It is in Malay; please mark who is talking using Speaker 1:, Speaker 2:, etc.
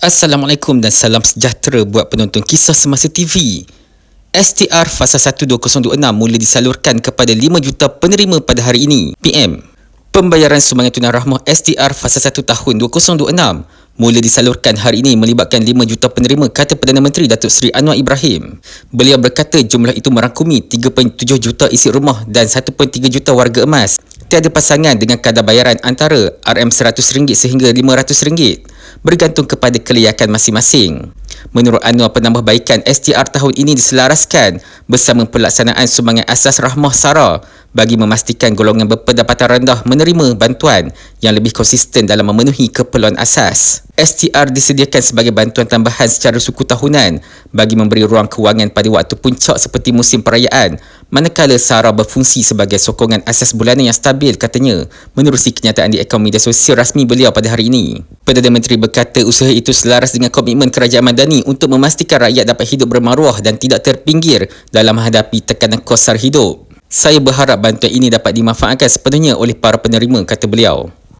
Speaker 1: Assalamualaikum dan salam sejahtera buat penonton Kisah Semasa TV. STR Fasa 1 2026 mula disalurkan kepada 5 juta penerima pada hari ini, PM. Pembayaran sumbangan tunai rahmah STR Fasa 1 tahun 2026 mula disalurkan hari ini melibatkan 5 juta penerima, kata Perdana Menteri Datuk Seri Anwar Ibrahim. Beliau berkata jumlah itu merangkumi 3.7 juta isi rumah dan 1.3 juta warga emas. Tiada pasangan dengan kadar bayaran antara RM100 sehingga RM500, bergantung kepada kelayakan masing-masing. Menurut Anwar, penambahbaikan STR tahun ini diselaraskan bersama pelaksanaan sumbangan asas rahmah SARA bagi memastikan golongan berpendapatan rendah menerima bantuan yang lebih konsisten dalam memenuhi keperluan asas. STR disediakan sebagai bantuan tambahan secara suku tahunan bagi memberi ruang kewangan pada waktu puncak seperti musim perayaan, manakala SARA berfungsi sebagai sokongan asas bulanan yang stabil, katanya, menerusi kenyataan di akaun media sosial rasmi beliau pada hari ini. Perdana Menteri berkata usaha itu selaras dengan komitmen Kerajaan Madani untuk memastikan rakyat dapat hidup bermaruah dan tidak terpinggir dalam menghadapi tekanan kos sara hidup. Saya berharap bantuan ini dapat dimanfaatkan sepenuhnya oleh para penerima, kata beliau.